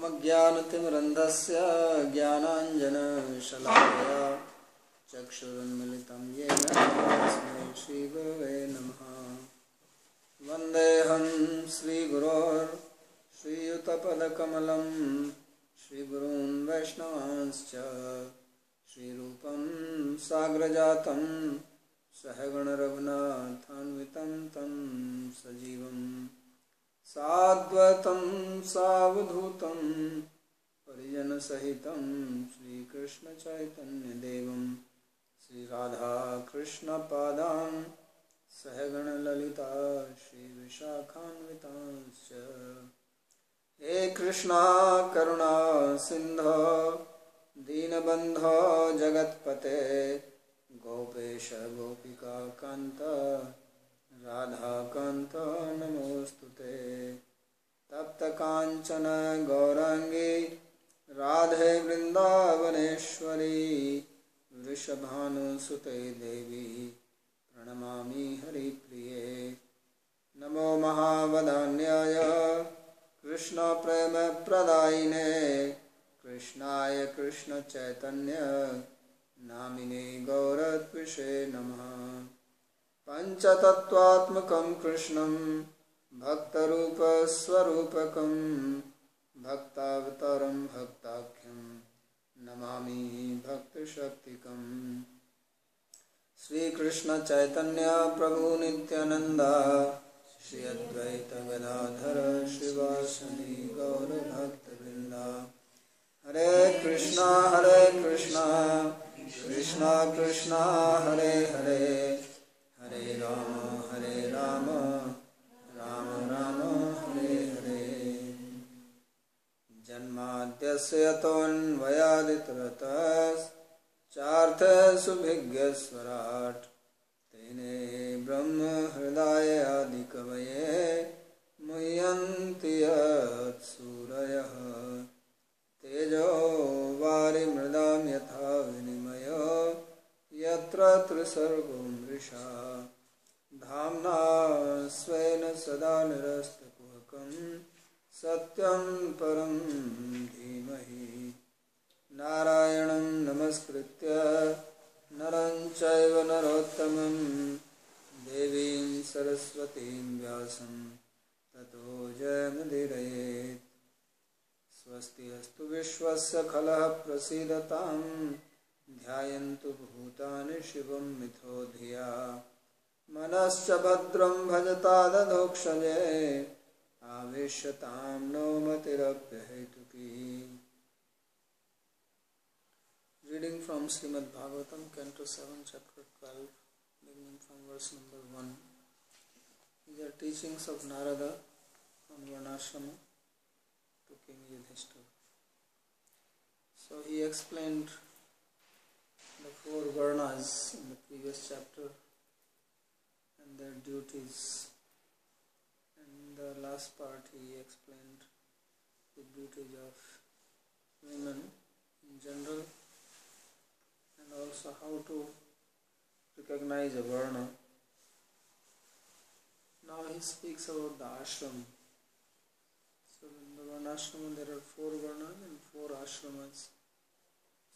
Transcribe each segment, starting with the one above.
अज्ञानतिमिरन्धस्य ज्ञानाञ्जनशलाकया चक्षुरुन्मिलितं येन तस्मै श्रीगुरवे नमः। वन्देऽहं श्रीयुतपदकमलं श्रीगुरून् वैष्णवांश्च श्रीरूपं साग्रजातं सहगणरघुनाथान्वितं तं सजीवं साद्वैतं सावधूतं परिजनसहितं श्रीकृष्णचैतन्यदेवं श्रीराधाकृष्णपादान् सहगणललिता श्रीविशाखान्वितांश्च। हे कृष्णा करुणा सिन्धो दीनबन्धो जगत्पते गोपेश गोपिका कान्त राधाकान्त नमोऽस्तुते। तप्त काञ्चन गौराङ्गी राधे वृन्दावनेश्वरी वृषभानुसुते देवी प्रणमामि हरिप्रिये। नमो महावदान्याय कृष्णप्रेमप्रदायिने कृष्णाय कृष्णचैतन्य नामिने गौरत्विषे नमः। पञ्चतत्त्वात्मकं कृष्णं भक्तरूपस्वरूपकं भक्तावतारं भक्ताख्यं नमामि भक्तशक्तिकम्। श्रीकृष्ण चैतन्य प्रभु नित्यानंद श्री अद्वैत गदाधर श्रीवासदि गौर भक्तवृंद। हरे कृष्णा कृष्णा कृष्णा हरे हरे हरे राम राम राम हरे हरे। जन्माद्यस्य यतोऽन्वयादितरतश्चार्थसुभिज्ञस्वराट् तेने ब्रह्म हृदय आदिकवये मुह्यन्ति यत्सूरयः। तेजो वारिमृदां यथा विनिमयो यत्र त्रिसर्गो मृषा धाम्ना स्वेन सदा निरस्तकुहकं सत्यं परं धीमहि। नारायणं नमस्कृत्य नरं चैव नरोत्तमं देवीं सरस्वतीं व्यासं ततो जयमुदीरयेत्। स्वस्ति अस्तु विश्वस्य खलः प्रसीदतां ध्यायन्तु भूतानि शिवं मिथो धिया। मनश्च भद्रं भजता दधोक्षजे आवेश्यतां no मतिरप्यहेतुकी। Reading from Srimad Bhagavatam, Canto 7, Chapter 12, beginning from verse number 1. These are teachings of Narada on Varnashrama to King Yudhishthira. So he explained the 4 Varnas in the previous chapter and their duties. In the last part he explained the duties of women in general and also how to recognize a Varna. Now he speaks about the ashram. So in the Varnashrama there are 4 Varnas and 4 ashramas.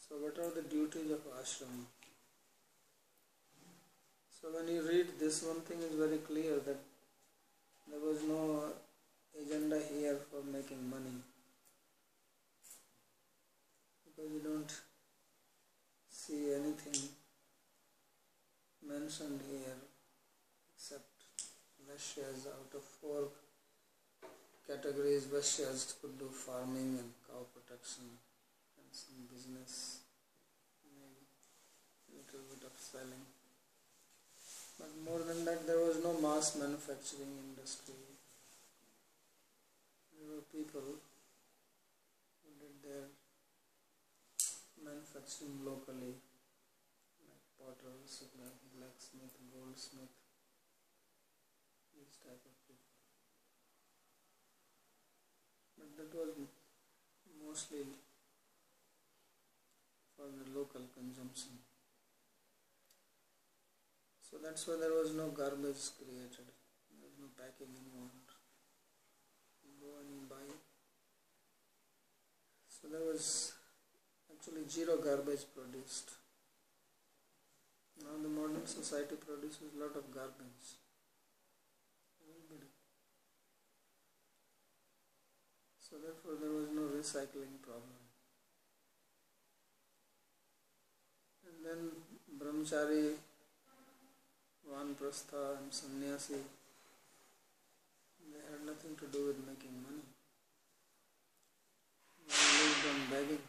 So what are the duties of ashram? So when you read this, one thing is very clear, that there was no agenda here for making money, because you don't see anything mentioned here except Vaishyas. Out of 4 categories, Vaishyas could do farming and cow protection and some business, maybe a little bit of selling. But more than that, there was no mass manufacturing industry. There were people who did their manufacturing locally, like potters, blacksmith, goldsmith, these type of people. But that was mostly for the local consumption. So that's why there was no garbage created, there was no packing involved. You go and buy zero garbage produced. Now the modern society produces a lot of garbage. Everybody. So therefore there was no recycling problem. And then brahmachari, vanprastha and sannyasi, they had nothing to do with making money. They lived on begging.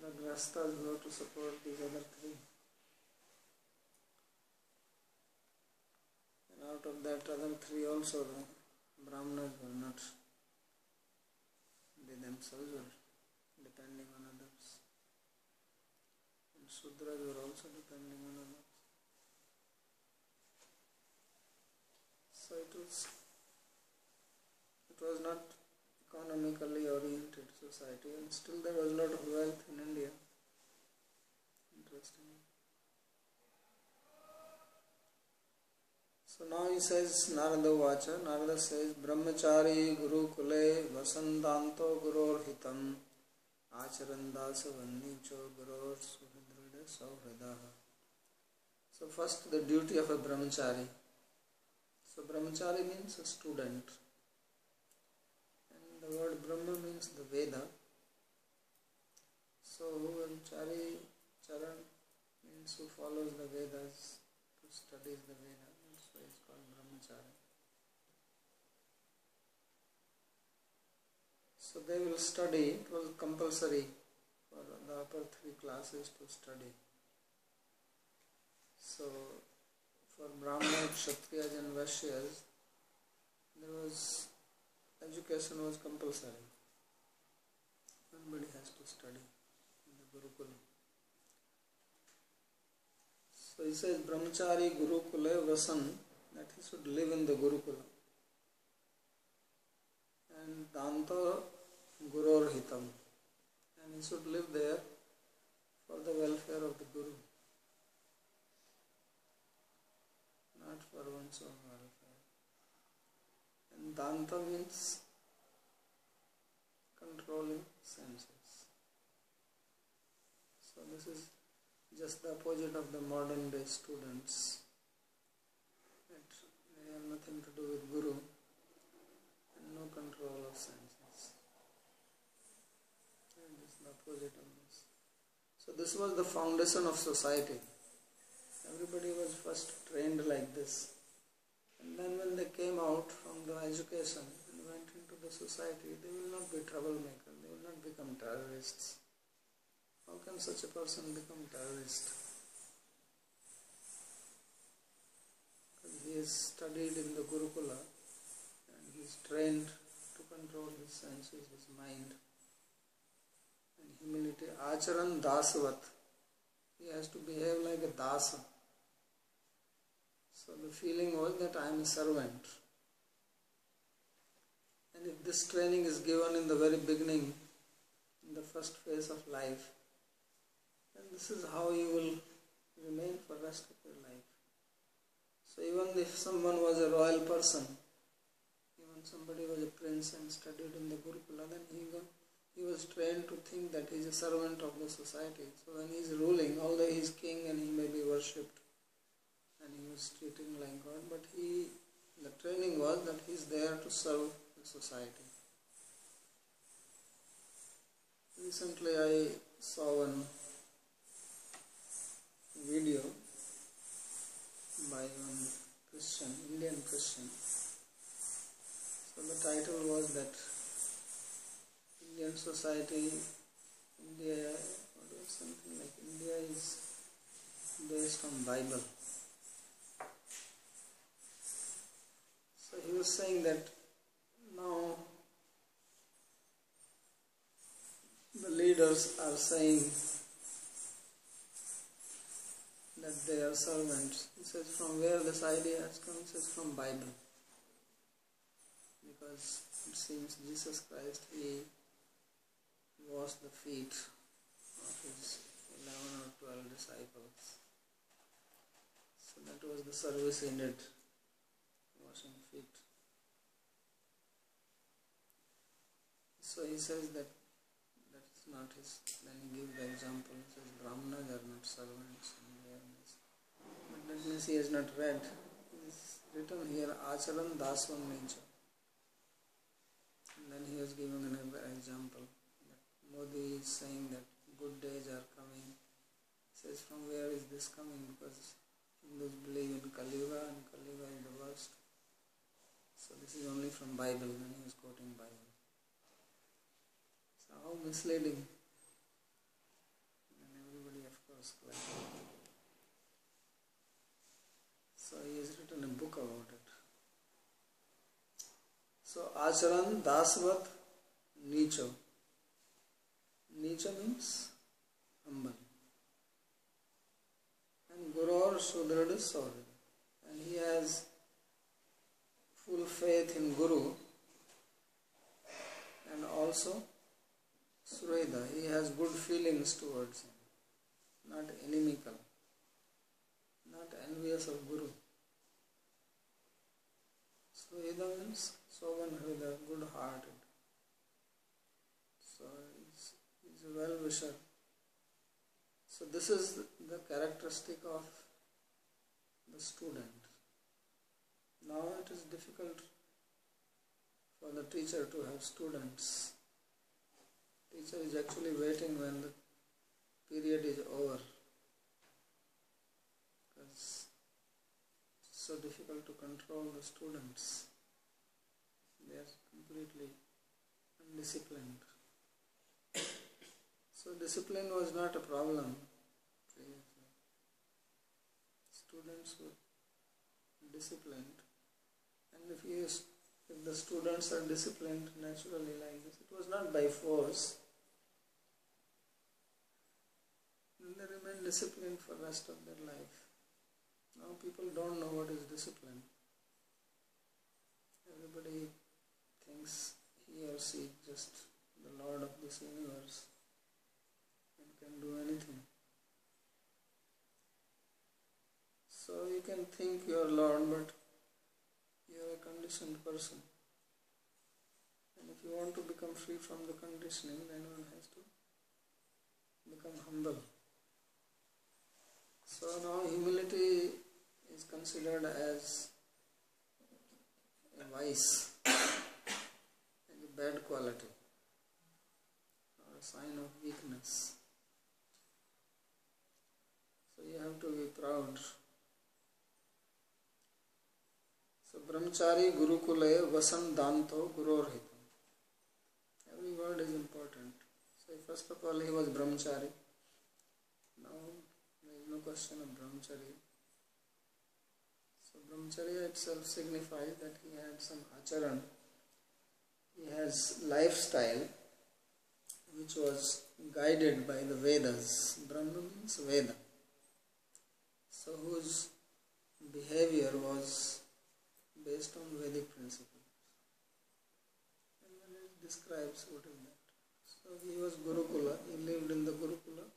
The grastas who have to support these other three. And out of that other three also the brahmanas were not, they themselves were depending on others. And Sudras were also depending on others. So it was not economically oriented society, and still there was a lot of wealth in India. Interesting. So now he says, Narada Vacha, Narada says, Brahmachari Guru Kule Vasantanto Guror Hitam Acharandasa Vannicho Guror Suhidrida Sauhradaha. So first the duty of a brahmachari. So brahmachari means a student. And the word Brahma means the Veda. So Charan means who follows the Vedas, who studies the Veda. That's why it's called brahmachari. So they will study, it was compulsory for the upper three classes to study. So for Brahmanas, Kshatriyas and Vaishyas, education was compulsory. Everybody has to study in the Gurukula. So he says Brahmachari Gurukula Vasan, that he should live in the Gurukula. And Danta Guror Hitam, and he should live there for the welfare of the Guru, not for one's own welfare. And Danta means controlling senses. So this is just the opposite of the modern day students. They have nothing to do with Guru and no control of senses. And this is the opposite of this. So this was the foundation of society. Everybody was first trained like this. And then when they came out from the education and went into the society, they will not be troublemakers, they will not become terrorists. How can such a person become terrorist? Because he is studied in the Gurukula and he is trained to control his senses, his mind. And humility, Acharan Dasavat. He has to behave like a Dasa. So the feeling was that I am a servant. And if this training is given in the very beginning, in the first phase of life, then this is how you will remain for the rest of your life. So even if someone was a royal person, even somebody was a prince and studied in the Gurukula, then he was trained to think that he is a servant of the society. So when he is ruling, although he is king and he may be worshipped, and he was treating like God, but the training was that he is there to serve the society. Recently I saw one video by one Christian, Indian Christian. So the title was that Indian society, India is based on Bible. So he was saying that now the leaders are saying that they are servants. He says from where this idea has come, he says from Bible. Because it seems Jesus Christ, he washed the feet of his 11 or 12 disciples. So that was the service he did, washing feet. So he says that not his. Then he gives the example. He says Brahmanas are not servants. But that means he has not read. It is written here Acharan Dasvam Nature. And then he has given an example. That Modi is saying that good days are coming. He says from where is this coming? Because Hindus believe in Kali Yuga and Kali Yuga is the worst. So this is only from Bible, when he was quoting Bible. So how misleading. And everybody of course clapped. So he has written a book about it. So Acharan Dasvat Nicho. Nicho means humble. And Gurur Sudrada Saurya. And he has full faith in Guru. And also Sureda. He has good feelings towards him. Not inimical. Not envious of Guru. Sureda means Sovan Hrida, good hearted. So he's a well wisher. So this is the characteristic of the student. Now it is difficult for the teacher to have students. Teacher is actually waiting when the period is over. Because it's so difficult to control the students. They are completely undisciplined. So discipline was not a problem previously. Students were disciplined, and if the students are disciplined naturally like this, it was not by force, then they remain disciplined for the rest of their life. Now people don't know what is discipline. Everybody thinks he or she is just the Lord of this universe and can do anything. So you can think you are Lord, but you are a conditioned person. And if you want to become free from the conditioning, then one has to become humble. So now humility is considered as a vice, as a bad quality, or a sign of weakness. So you have to be proud. So Brahmachari Gurukule Vasan Danto Gurorhitam. Every word is important. So first of all he was Brahmachari. Now there is no question of Brahmachari. So Brahmacharya itself signifies that he had some acharan. He has lifestyle which was guided by the Vedas. Brahma means Veda. So whose behavior was based on Vedic principles. And then it describes what is that. So he was Gurukula, he lived in the Gurukula.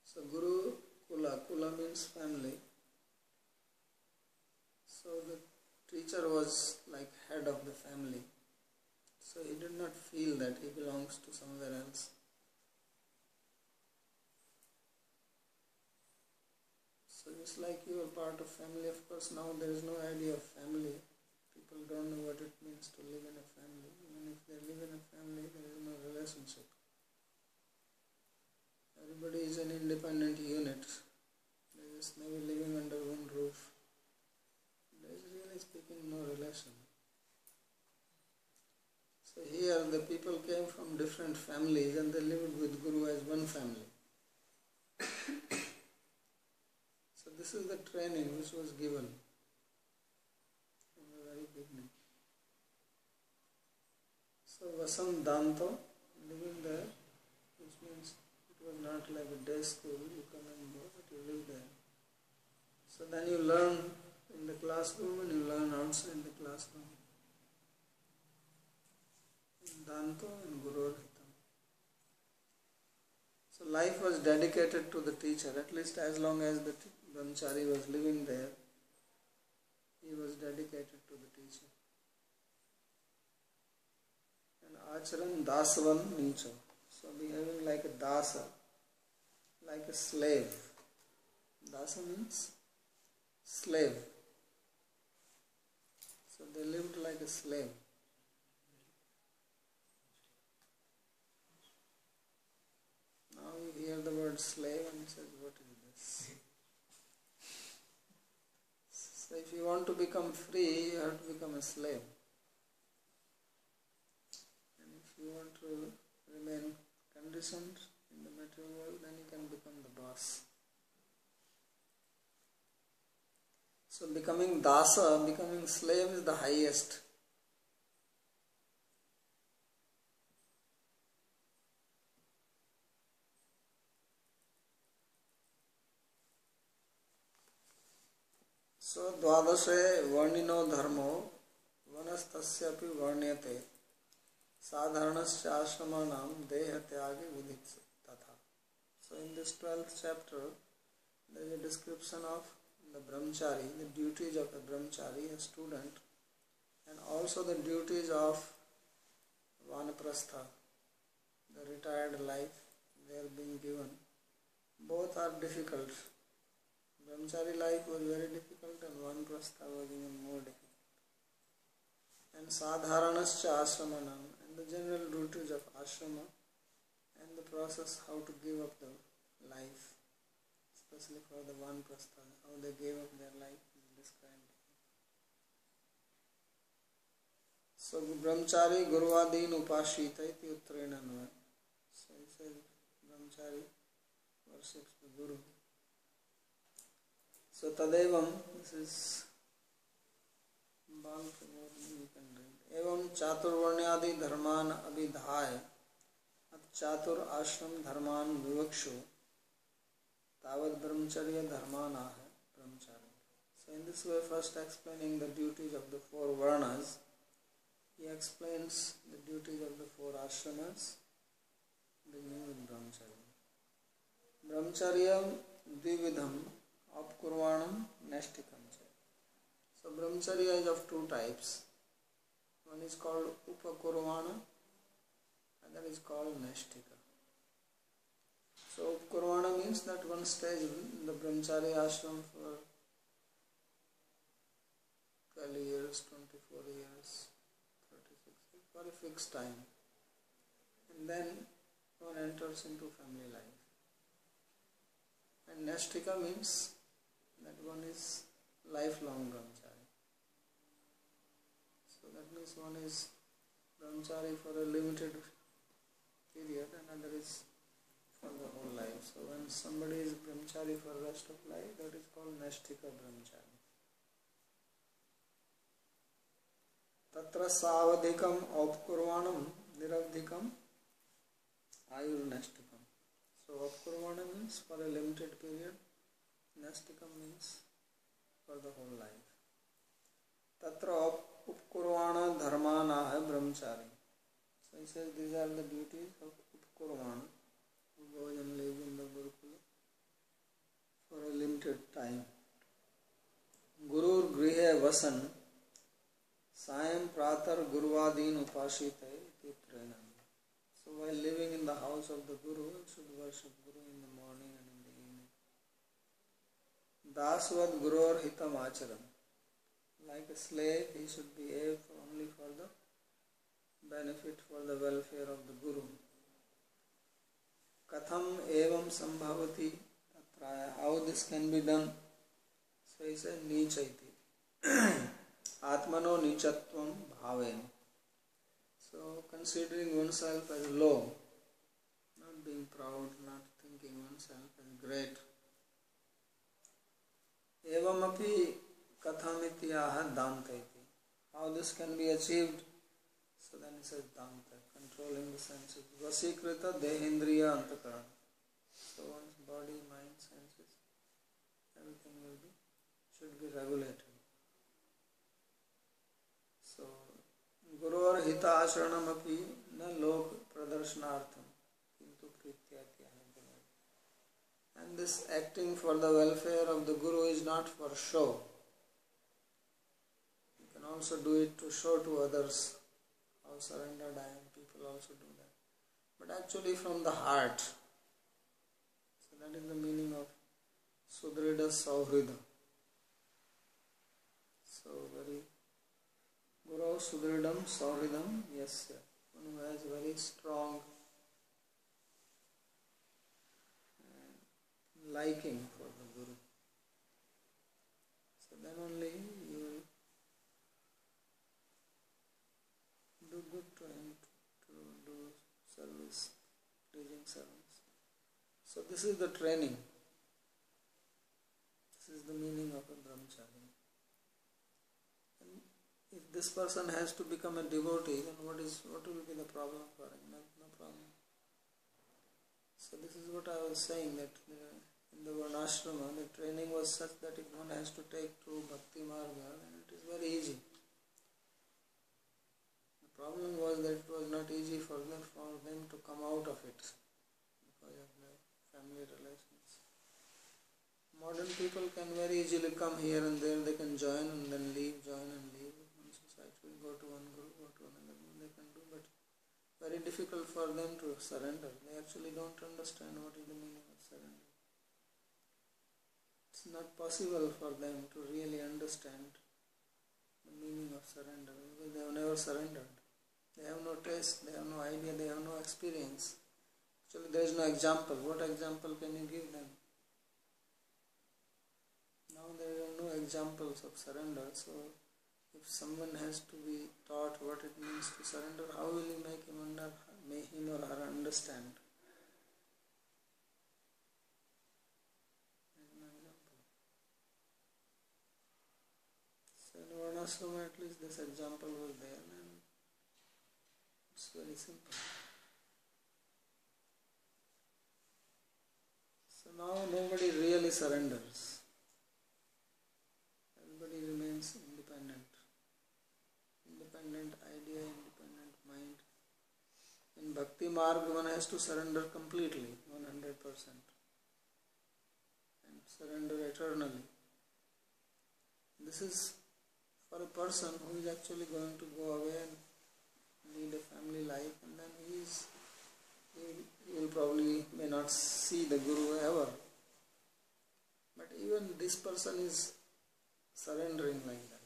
So Gurukula, Kula means family. So the teacher was like head of the family. So he did not feel that he belongs to somewhere else. So just like you are part of family, of course now there is no idea of family. People don't know what it means to live in a family. Even if they live in a family, there is no relationship. Everybody is an independent unit. They just maybe living under one roof. There is really speaking no relation. So here the people came from different families and they lived with Guru as one family. So this is the training which was given from the very beginning. So Vasam Danto, living there, which means it was not like a day school, you come and go, but you live there. So then you learn in the classroom and you learn outside the classroom. Danto and Gurorhitam. So life was dedicated to the teacher, at least as long as the Brahmachari was living there, he was dedicated to the teacher. And Acharan Dasavan Nicho. So So behaving like a dasa, like a slave. Dasa means slave. So they lived like a slave. Now you hear the word slave and you say, what is this? So if you want to become free, you have to become a slave. And if you want to remain conditioned in the material world, then you can become the boss. So becoming dasa, becoming slave is the highest. So द्वादशे वर्णिनो धर्मो वनस्तस्यापि वर्ण्यते साधारणस्य आश्रमाणां देहत्यागे विधिः तथा. So in this 12th chapter there is a description of the brahmachari, the duties of a brahmachari, a student, and also the duties of vanaprastha, the retired life they are being given. Both are difficult. Brahmachari life was very difficult and vanaprastha was even more difficult. And sadharanascha ashramanam, and the general duties of ashrama and the process how to give up the life, especially for the vanaprastha, how they gave up their life is described. So brahmachari guruvadin upashita iti uttarena anvaya. So he says brahmachari worships the guru. So tadevam, this is Bal Prabodh, you can read. Evam chaturvarnyadi dharman abhidhaya at chatur ashram dharman vivakshu tavad brahmacharya dharmana hai brahmachari. So in this way, first explaining the duties of the four varnas, he explains the duties of the four ashramas, beginning with brahmacharya. Brahmacharya dvividham apkurvanam nashtikam. So brahmacharya is of two types. One is called upakurvana, other is called nashtika. So upakurvana means that one stays in the brahmacharya ashram for 12 years, 24 years, 36 years, for a fixed time. And then one enters into family life. And nashtika means that one is lifelong brahmachari. So that means one is brahmachari for a limited period and another is for the whole life. So when somebody is brahmachari for the rest of life, that is called nashtika brahmachari. Tatra savadhikam apkurvanam niravdhikam ayur nashtikam. So apkurvana means for a limited period, nashtikam means for the whole life. Tatra upkurvana dharmana hai brahmachari. So he says these are the duties of upkurvana, who goes and lives in the Gurukula for a limited time. Gurur grihe vasan sayam pratar guruvadin upashite titrena. So while living in the house of the Guru, one should worship Guru in the morning and in the evening. Dasvad gurur hitam acharam. Like a slave, he should behave only for the benefit, for the welfare of the Guru. Katham evam sambhavati tatraya. How this can be done? So he said, nichaiti. Atmano nichatvam bhaven. So considering oneself as low, not being proud, not thinking oneself as great. Evam api kathamityaha damtaiti. How this can be achieved? So then it says damta, controlling the senses. Vasikrita dehendriya antakarana. So one's body, mind, senses, everything should be regulated. So Gurur hita ashranam api na lok pradarshanaartham kintu prityatyaha. And this acting for the welfare of the Guru is not for show. You can also do it to show to others how surrendered I am. People also do that. but actually from the heart. So that is the meaning of Sudrida Sauhrida. So very Guru Sudridam Sauhridam, yes, one who has very strong liking for the Guru. So then only you will do good to him, to do service, teaching service. So this is the training. This is the meaning of a brahmachari. And if this person has to become a devotee, then what will be the problem for him? No problem. So this is what I was saying, that in the Varnashrama, the training was such that if one has to take true Bhakti Marga, then it is very easy. The problem was that it was not easy for them to come out of it because of the family relations. Modern people can very easily come here and there, they can join and then leave, join and leave. One society will go to one guru, go to another guru, they can do, but very difficult for them to surrender. They actually don't understand what is the meaning of surrender. It's not possible for them to really understand the meaning of surrender because they have never surrendered. They have no taste, they have no idea, they have no experience. Actually, there is no example. What example can you give them? Now there are no examples of surrender, so if someone has to be taught what it means to surrender, how will you make him or her understand? There is no example. So in Varnashrama at least this example was there, and it's very simple. So now nobody really surrenders. Everybody remains independent. Independent idea, independent mind. In Bhakti Marg, one has to surrender completely, 100%. And surrender eternally. This is for a person who is actually going to go away and lead a family life, and then he will probably may not see the Guru ever. But even this person is surrendering like that.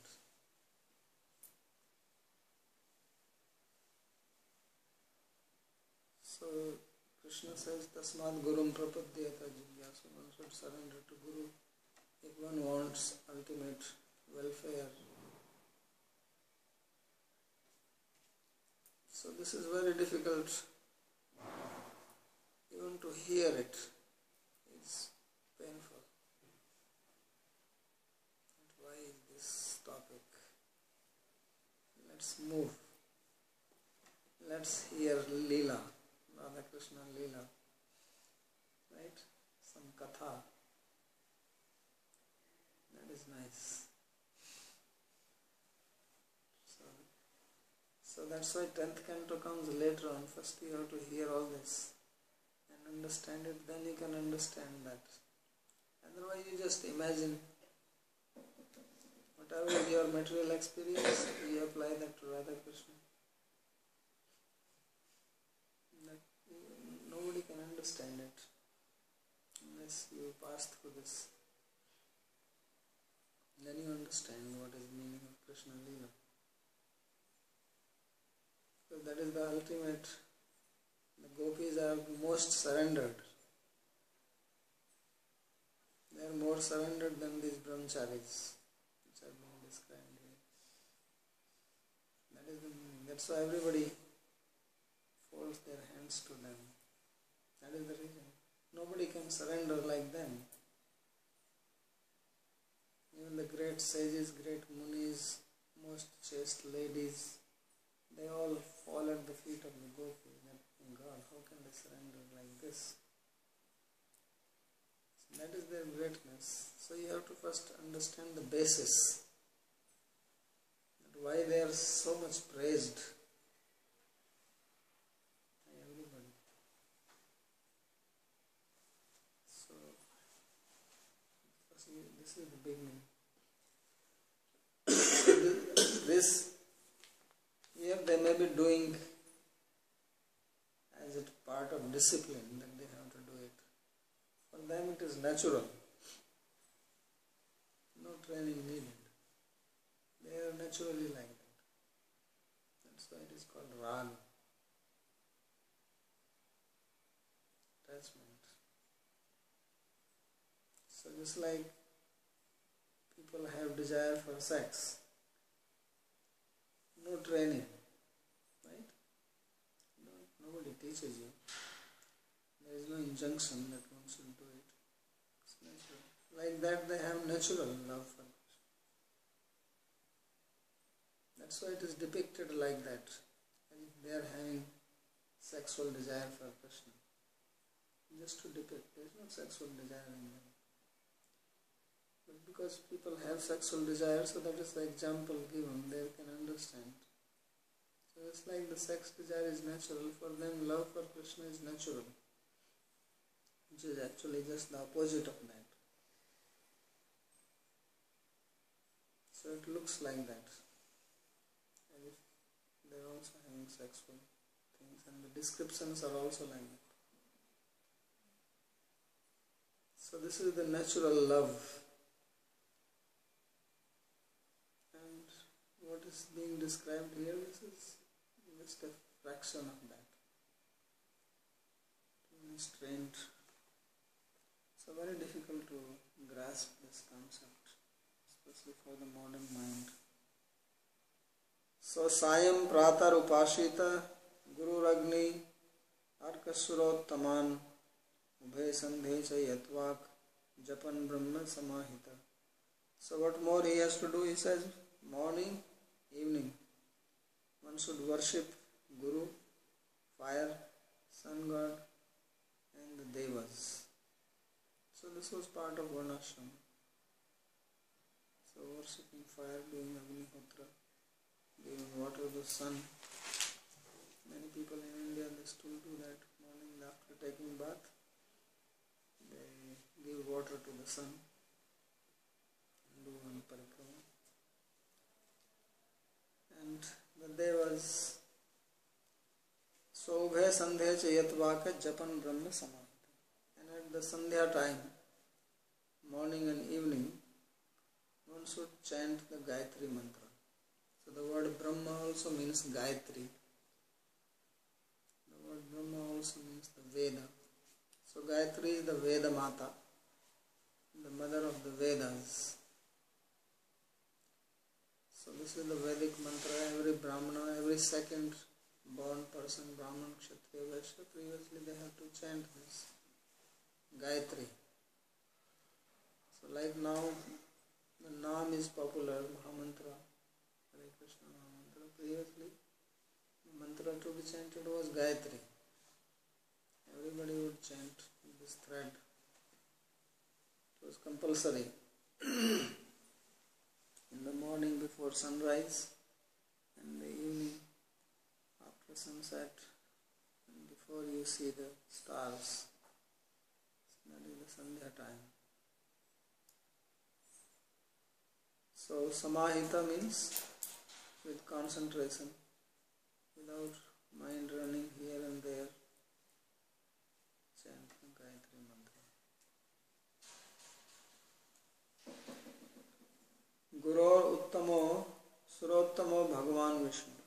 So Krishna says, Tasmad Gurum Prapadyata Jigyasu. One should surrender to Guru if one wants ultimate welfare. So this is very difficult. Even to hear it is painful. And why is this topic? Let's move. Let's hear Leela, Radha Krishna Leela. Right? Some katha. That is nice. So that's why 10th canto comes later on. First you have to hear all this and understand it, then you can understand that. Otherwise you just imagine. Whatever is your material experience, you apply that to Radha Krishna. Nobody can understand it unless you pass through this. Then you understand what is the meaning of Krishna Leela. So that is the ultimate. The gopis are most surrendered. They are more surrendered than these brahmacharis, which are being described here. That is the meaning. That's why everybody folds their hands to them. That is the reason. Nobody can surrender like them. Even the great sages, great munis, most chaste ladies, they all fall at the feet of the gopi. God, how can they surrender like this? So that is their greatness. So you have to first understand the basis. That why they are so much praised by everybody. So this is the beginning. This here they may be doing as it of discipline that they have to do it. For them it is natural. No training needed. They are naturally like that. That's why it is called rag. Attachment. So just like people have desire for sex, no training, right? Nobody teaches you. There is no injunction that one should do it. It's natural. Like that they have natural love for Krishna. That's why it is depicted like that. As if they are having sexual desire for Krishna. Just to depict, there is no sexual desire in them. But because people have sexual desire, so that is the example given, they can understand. So it's like the sex desire is natural, for them love for Krishna is natural, which is actually just the opposite of that. So it looks like that, as if they are also having sexual things, and the descriptions are also like that. So this is the natural love. And what is being described here, this is just a fraction of that. Restraint. So very difficult to grasp this concept, especially for the modern mind. So Sayam Pratar Upashita Guru Ragni Arkasurottaman Ubhe Sandhe Chayatvak Japan Brahma Samahita. So what more he has to do? He says morning, evening. One should worship Guru, fire, sun god and the Devas. So this was part of Varnashram. So worshipping fire, doing Agnihotra, giving water to the sun. Many people in India, they still do that morning after taking bath. They give water to the sun and do one parikrama. And the Devas, so Ubhe Sandhya Chayatvaka Japan Brahma Samahita. And at the Sandhya time, morning and evening, one should chant the Gayatri mantra. So the word Brahma also means Gayatri. The word Brahma also means the Veda. So Gayatri is the Veda Mata, the mother of the Vedas. So this is the Vedic mantra. Every Brahmana, every second born person, Brahman, Kshatriya, Vaishya, previously they have to chant this Gayatri. So like now, the Naam is popular, Mahamantra, Hare Krishna Mahamantra. Previously, the mantra to be chanted was Gayatri. Everybody would chant this thread. It was compulsory. In the morning before sunrise, and the evening after sunset, and before you see the stars. That is the Sandhya time. So Samahita means with concentration, without mind running here and there. Chant the Gayatri mantra. Guru Uttamo Surottamo Bhagavan Vishnu.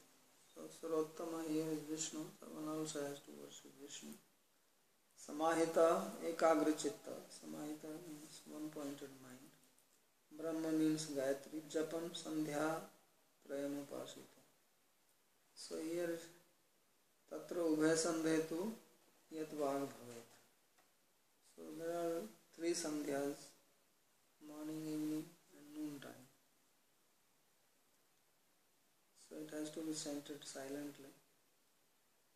So Surottama here is Vishnu, so one also has to worship Vishnu. Samahita Ekagra Chitta. Samahita means one-pointed mind. Brahma means Gayatri. Japan Sandhya Prayamupasita. So here Tatra Ubhe Sandhetu Yatvag Bhavet. So there are three Sandhyas, morning, evening and noon time. So it has to be chanted silently.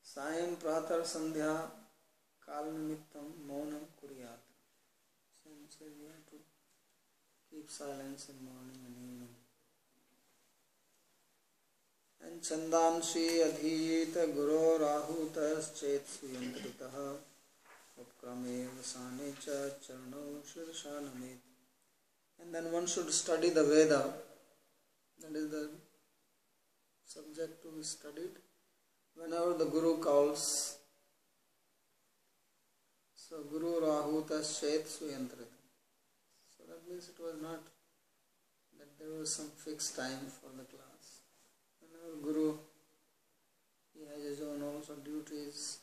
Sayam Pratar Sandhya Kal Nimittam Maunam Kuriyat. So it says you have to keep silence in morning and evening. And Chandanshi Adhita Guru Rahutas Chetsu Yantritaha Upkrame Vasane Cha Charno Shirshanamit. And then one should study the Veda. That is the subject to be studied. Whenever the Guru calls, So Guru Rahutas Shet Suyantrita. So that means it was not that there was some fixed time for the class. Whenever Guru, he has his own also duties.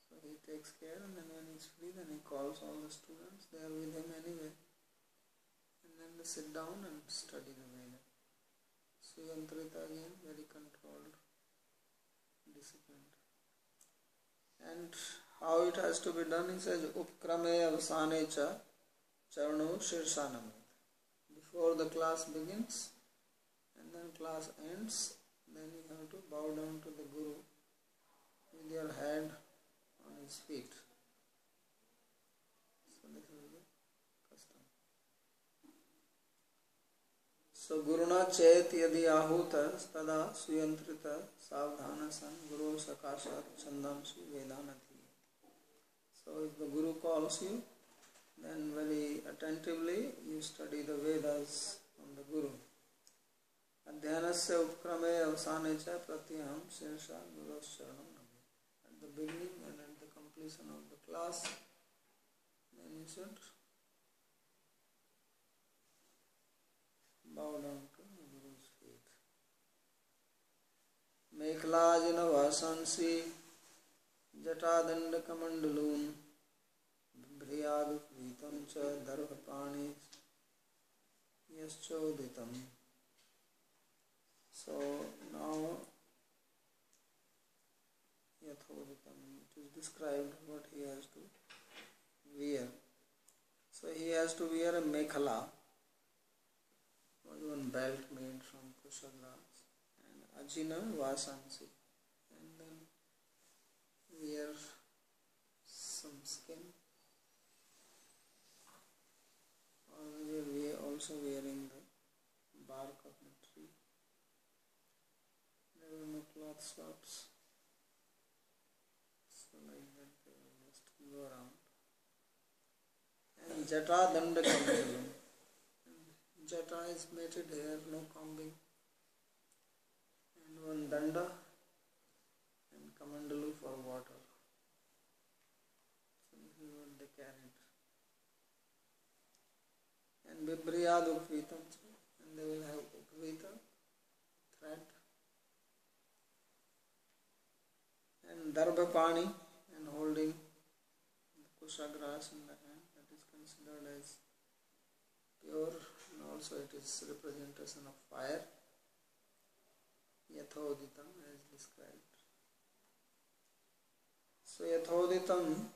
So he takes care, and then when he's free, then he calls all the students. They are with him anyway. And then they sit down and study the Veda. Suyantrita again, very controlled, disciplined. And how it has to be done, he says, Upkrame avasane cha charno shirshanam. Before the class begins and then class ends, then you have to bow down to the Guru with your hand on his feet. So this is the custom. So Guruna chet yadi ahuta tada suyantrita savdhana san guru sakashat chandamsu vedanati. So if the Guru calls you, then very attentively you study the Vedas from the Guru. Adhyanasya upkrame avasane cha pratyaham shirsha guruscharanam nami. At the beginning and at the completion of the class, then you should bow down to the Guru's feet. Mekhlajina vasansi jatadandakamandaloon Briyadu Vitam cha Dharvapani Yaschoditam. So now Yathoditam, it is described what he has to wear. So he has to wear a mekhala, one belt made from kusha grass, and ajina vasansi, and then wear some skin. We are also wearing the bark of the tree. There were no cloth swaps. So like that they will just go around. And jata danda kamandalam. Jata is matted hair, no combing. And one danda and kamandalu for water. So this is what they carried. And Bibriyad Upvitam, and they will have Upvita, thread, and Darbhapani, and holding the kusha grass in the hand, that is considered as pure, and also it is representation of fire, Yathoditam as described. So Yathoditam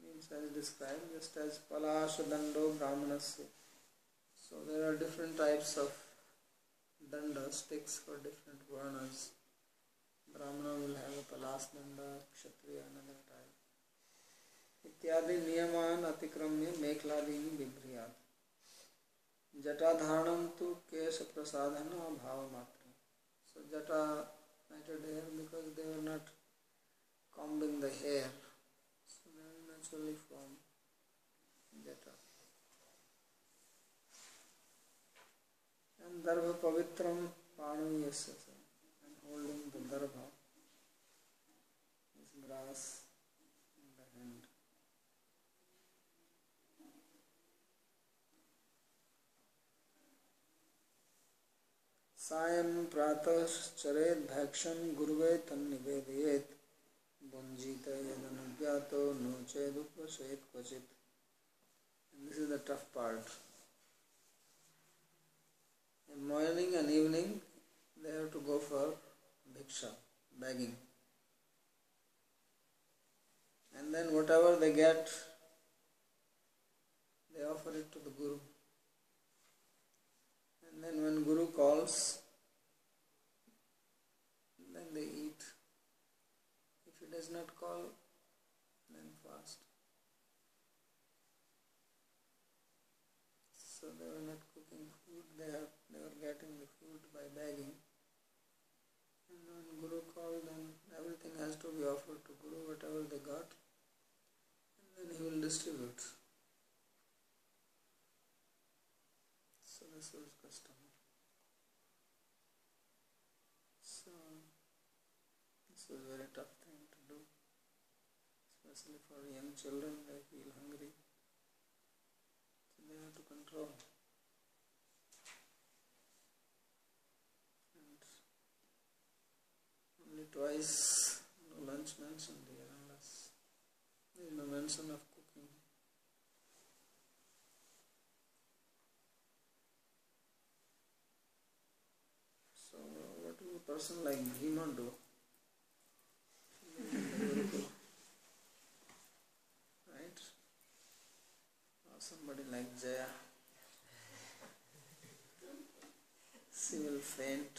means as described, just as Palasha Dando Brahmanasya. So there are different types of danda, sticks for different varnas. Brahmana will have a Palas danda, Kshatriya another type. Ityadi niyaman atikramya mekladini bibriyat. Jata dhanam tu kesha prasadhana bhava matra. So jata matted hair because they were not combing the hair. So they will naturally form jata. And darbha pavitram panu yasya, and holding the darbha, this grass in the hand. Sayam pratah charet bhaksham gurve tan nivedayet bunjita yadanubhyato no chedupashet kvachit. And this is the tough part. In morning and evening they have to go for bhiksha, begging. And then whatever they get, they offer it to the Guru. And then when Guru calls, then they eat. If he does not call, then fast. So they were not cooking food, they were getting the food by begging. And when Guru called, then everything has to be offered to Guru, whatever they got, and then he will distribute. So this was custom. So this was a very tough thing to do, especially for young children. They feel hungry, so they have to control. And only twice, no lunch mentioned here, unless there is no mention of cooking. So what will a person like Bhima do? Right? Or somebody like Jaya. She will faint.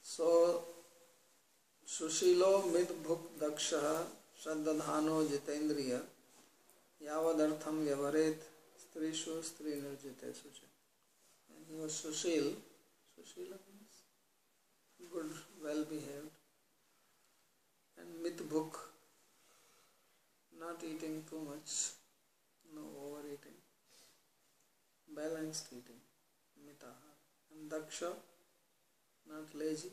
So, Sushilo midbhuk daksha shraddhadhano jitendriya yavadartham vyavaret strishu stri nirjitesu cha. And he was Sushil. Sushila means good, well behaved. And midbhuk, not eating too much, no overeating. Balanced eating, mitaha. And daksha, not lazy.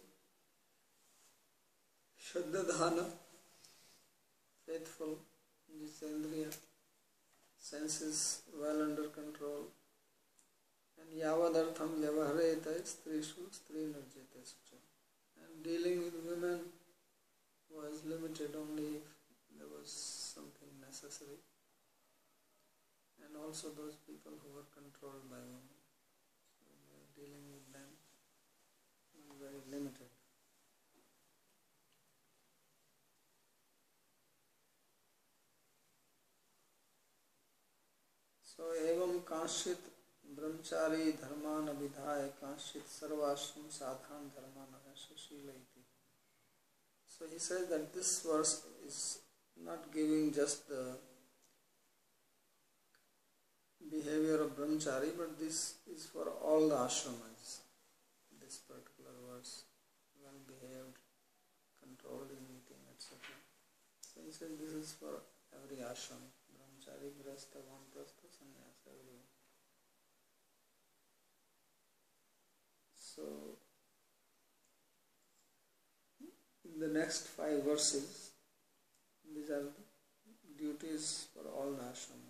Shraddhadhana, faithful. Jitendriya, senses well under control. And yavadartham vyavahareta strishu stri nirjitesu cha. And dealing with women was limited only if there was something necessary. And also those people who were controlled by women. So dealing with them was very limited. So evam kanshit brahmachari dharman abhidhaya kanshit sarvashram sadhan dharman sushila iti. So he says that this verse is not giving just the behavior of brahmachari, but this is for all the ashramas. This particular verse, well behaved, controlled in eating, etc. So he says this is for every ashram. Brahmachari, grahastha, vanaprastha, sannyasa, everyone. So in the next 5 verses, these are the duties for all the ashramas.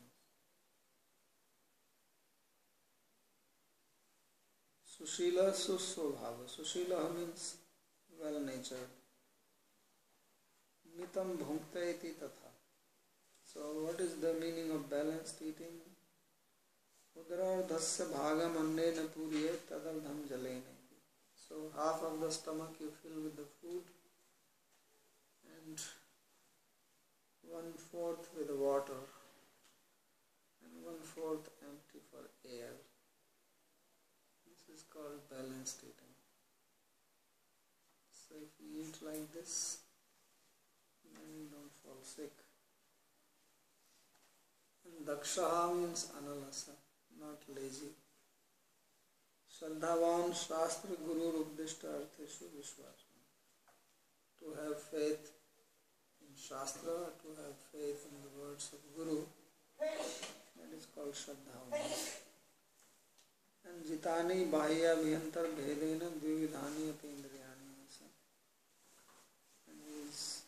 Sushila susvabhava. Sushila means well-natured. Mitam bhunkta iti tatha. So what is the meaning of balanced eating? Udarardhasya bhagam annena puriye tadardham jalena. So half of the stomach you fill with the food and 1/4 with water and 1/4 empty for air. This is called balanced eating. So if you eat like this, then you don't fall sick. And dakshaha means analasa, not lazy. Shraddhavan shastra guru rupdishta artheshu vishwasam. To have faith in shastra, to have faith in the words of guru, that is called shraddhavan. And jitani bahya vihantar bhedena dvividhani api indriyani. And he is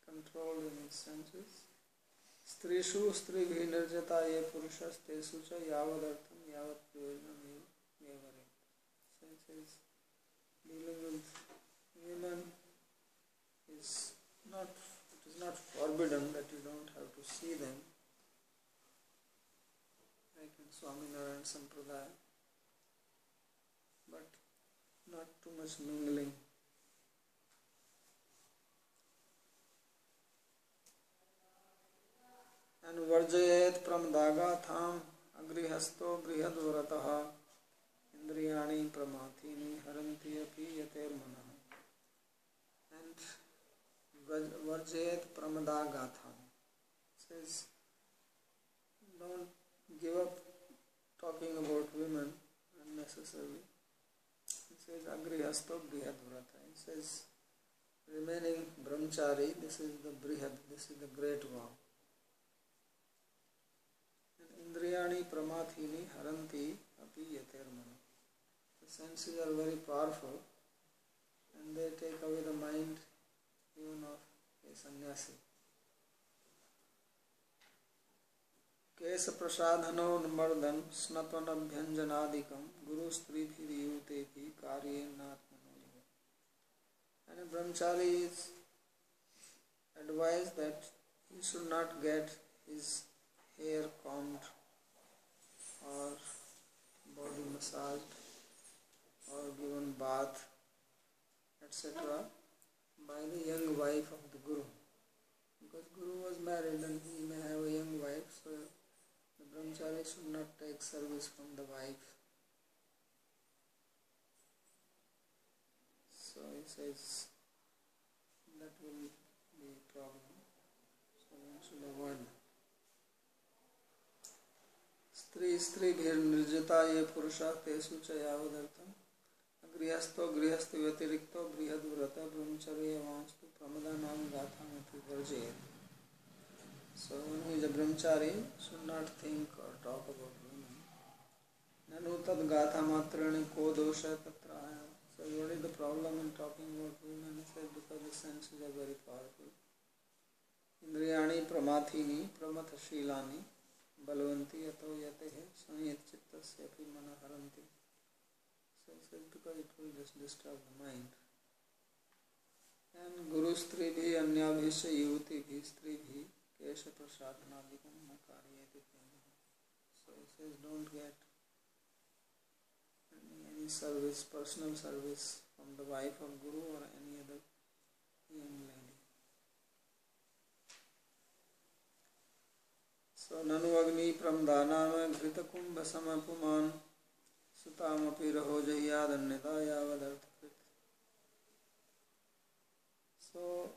controlled in his senses. Strishu stri bhinarjata ye purushas tesu cha yavadartham yavat prayojanam yavarim. So it says dealing with women is not, it is not forbidden that you don't have to see them, like in Swaminarayan Sampradaya, but not too much mingling. And varjayet pramdagatham agrihasto grihadvarataha indriyani pramathini haranti api yater manah. And varjayet pramdagatham says don't give up talking about women unnecessarily. He says agrihasto grihadvarata. He says remaining brahmachari, this is the brihad, this is the great vow. Indriyani pramathini haranti api yatirmana. The senses are very powerful and they take away the mind even of a sannyasi. केश प्रसाधनो नमर्दन स्नपन अभ्यंजनादिकम गुरु स्त्री भी युवते भी कार्ये नात्मनो. And a brahmachari is advised that he should not get his hair combed or body massaged or given bath etc. by the young wife of the Guru, because Guru was married and he may have a young wife, so the brahmachari should not take service from the wife. So he says that will be a problem, so one should avoid that. स्त्री भीर निर्जिता ये पुरुषा तेषु च यावदर्थम गृहस्थो गृहस्थ व्यतिरिक्तो बृहद व्रत ब्रह्मचर्य वांस्तु प्रमदानाम गाथामपि वर्जयेत्. So one who is a brahmachari should not think or talk about women. Nanu tad gatha matrani ko dosha tatra. So what is the problem in talking about women? He said because the senses are very powerful. Indriyani pramathini pramathashilani balvanti ato yate saniyat chittasya api manaharanti. So he said because it will just disturb the mind. And Guru Stri bhi anyabhisya yuti bhi Stri bhi kesha prasadhanadikam na karyeti. So he says don't get any service, personal service from the wife of Guru or any other young lady. So nanu agni pramdana ghrita kumbha samapuman sutamapi raho jayadannida yavadarthakrit. So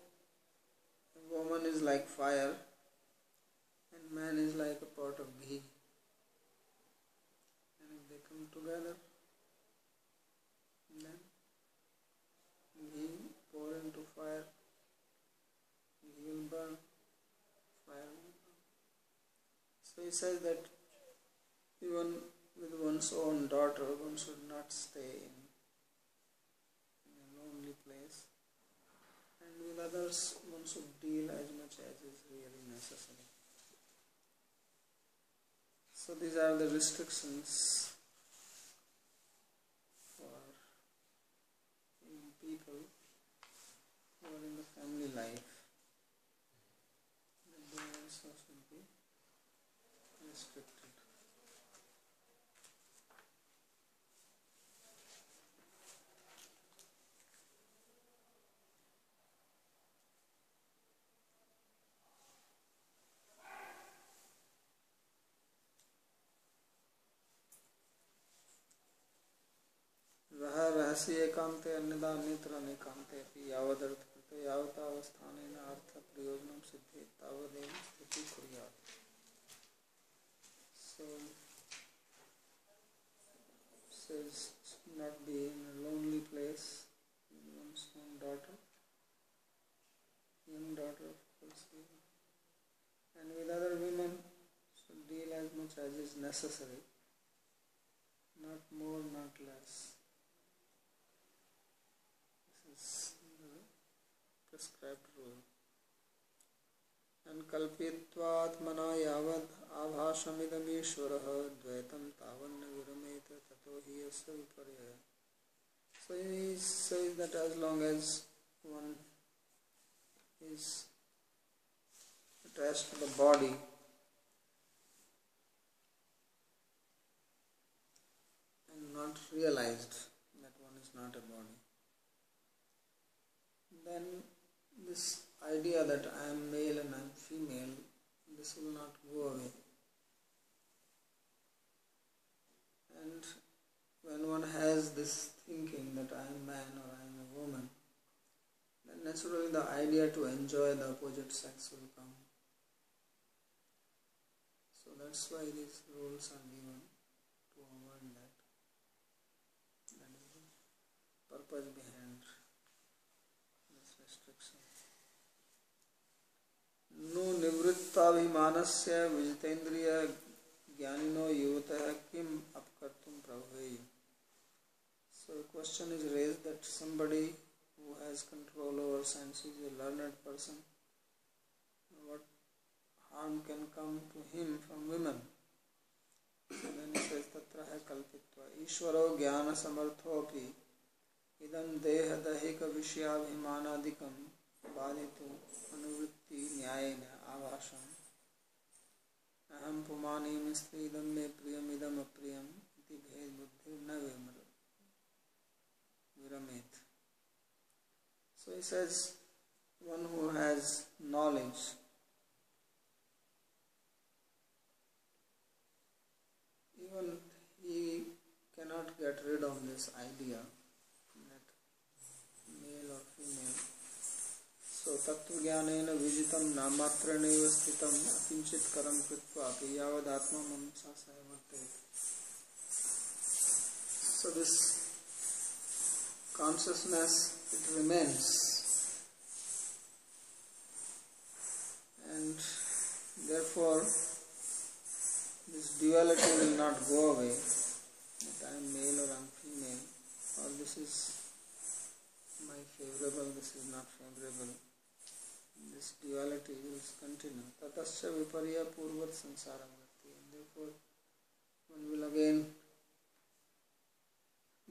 a woman is like fire and man is like a pot of ghee, and if they come together, then ghee pour into fire, ghee will burn, fire will burn. So he says that even with one's own daughter, one should not stay in a lonely place, and with others one should deal as much as is really necessary. So these are the restrictions for people who are in the family life, that they also should be restricted. वह रहस्य एकांते अन्यदा नेत्र अनेकांते अपि यावदर्थ कृते यावतावस्थानेन अर्थ प्रयोजनं सिद्धे तावदेव स्थिति कुर्यात्. So says not be in a lonely place with one's own daughter, young daughter of course, and with other women should deal as much as is necessary, not more, not less. Prescribed rule. And kalpitvatmana yavad abhashamidamishwarah dvaitam tavanna virameta tato hi asya viparya. So he says that as long as one is attached to the body, and not realized that one is not a body, then this idea that I am male and I am female, this will not go away. And when one has this thinking that I am man or I am a woman, then naturally the idea to enjoy the opposite sex will come. So that's why these rules are given, to avoid that. That is the purpose behind this restriction. No nivrittabhimanasya vijitendriya ज्ञानिनो युवतः Kim अपकर्तुम प्रभवेयु. So a question is raised that somebody who has control over senses, a learned person, what harm can come to him from women? So then he says, Tatra hai kalpitva. Ishvaro jnana samarthopi idam deha dahika vishyaabhimanadikam baditu anuvritti nyayena avasham aham pumani mistri idam me priyam idam apriyam iti bhed buddhi na viramet. So he says, one who has knowledge, even he cannot get rid of this idea that male or female. So tattva jnanena vijitam namatraneva sthitam akinchit karam kritva api yavad atma mansa sayavartet. So this consciousness, it remains, and therefore this duality will not go away, that I am male or I am female, or this is my favorable, this is not favorable. This duality will continue. Tatasya viparya purvat samsara bhakti, and therefore one will again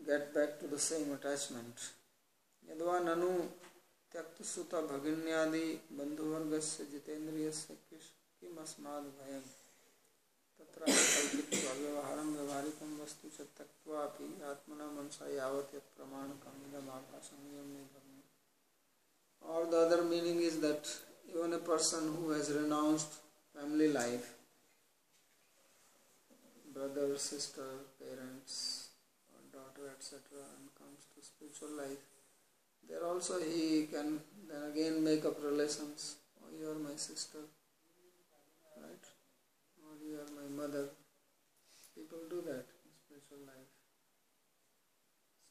get back to the same attachment. Yadva nanu tyakta sutta bhaginyadi bandhuvargasya jitendriyasya kim asmad bhayam tatra kalpitva vyavaharam vyavaharikam vastu cha taktva api atmana mansa yavat yat pramanakam idam abhasam yam nibhavam. Or the other meaning is that even a person who has renounced family life, brother, sister, parents, daughter, etc., and comes to spiritual life, there also he can then again make up relations. Oh, you are my sister, right? Or you are my mother. People do that in spiritual life.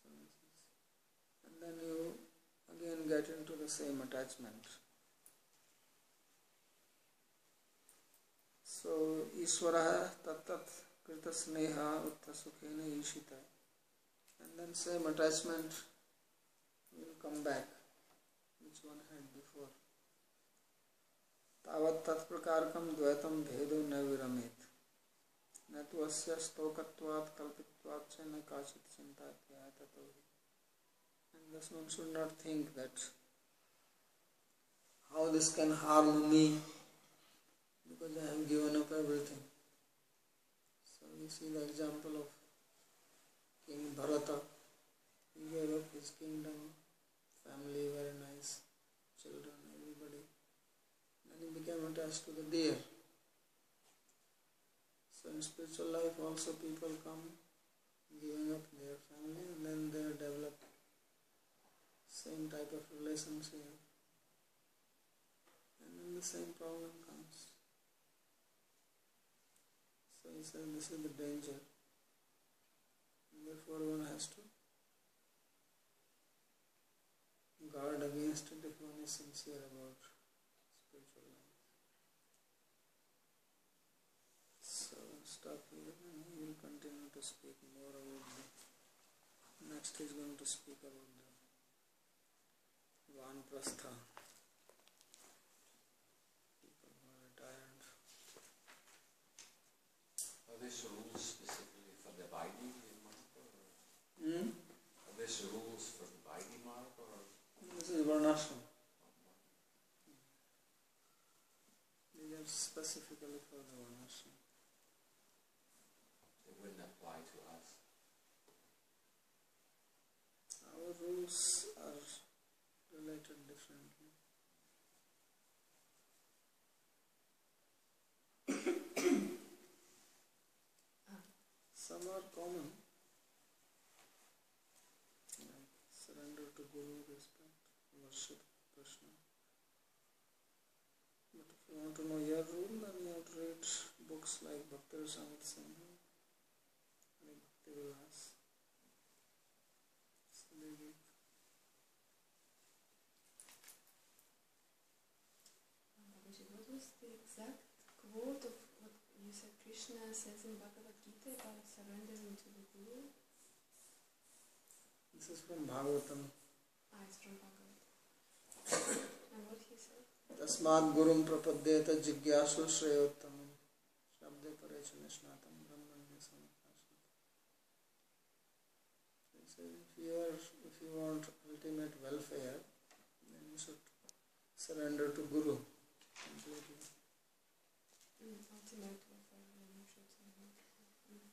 So, and then you again get into the same attachment. So, Ishvara tattat krita sneha utta sukhena ishita. And then same attachment will come back, which one had before. Tavat tat prakarkam dvaitam bhedo na viramet. Natu asya stokatvat kalpitvat cha na kachit chintatya tatohi. And thus one should not think that how this can harm me because I have given up everything. So we see the example of King Bharata. He gave up his kingdom, family, very nice, children, everybody. Then he became attached to the deer. So in spiritual life also people come giving up their family and then they develop same type of relationship. And then the same problem comes. So he said this is the danger. And therefore one has to guard against it if one is sincere about spiritual life. So stop here and we will continue to speak more about the next is going to speak about the Vanaprastha. People who are retired. Are these rules specifically for the Vaidhi mark? Are these rules for the Vaidhi mark? This is Varnashram. These are specifically for the Varnashram. It wouldn't apply to us. Our rules are related differently. Some are common, like surrender to Guru, respect, worship Krishna. But if you want to know your rule, then you have to read books like Bhakti Rasamrita Sindhu, like Bhakti Vilas. So they give. What was the exact quote of what you said? Krishna Krishna says in Bhagavad Gita about surrendering to the Guru? This is from Bhagavatam. It's from Bhagavad. And what he said? Tasmad gurum prapadyeta jigyasu shreyottamam shabde parecha nishnatam brahmanya samakasham. He says if you want ultimate welfare, then you should surrender to Guru completely. Ultimate welfare, then you should surrender to Guru.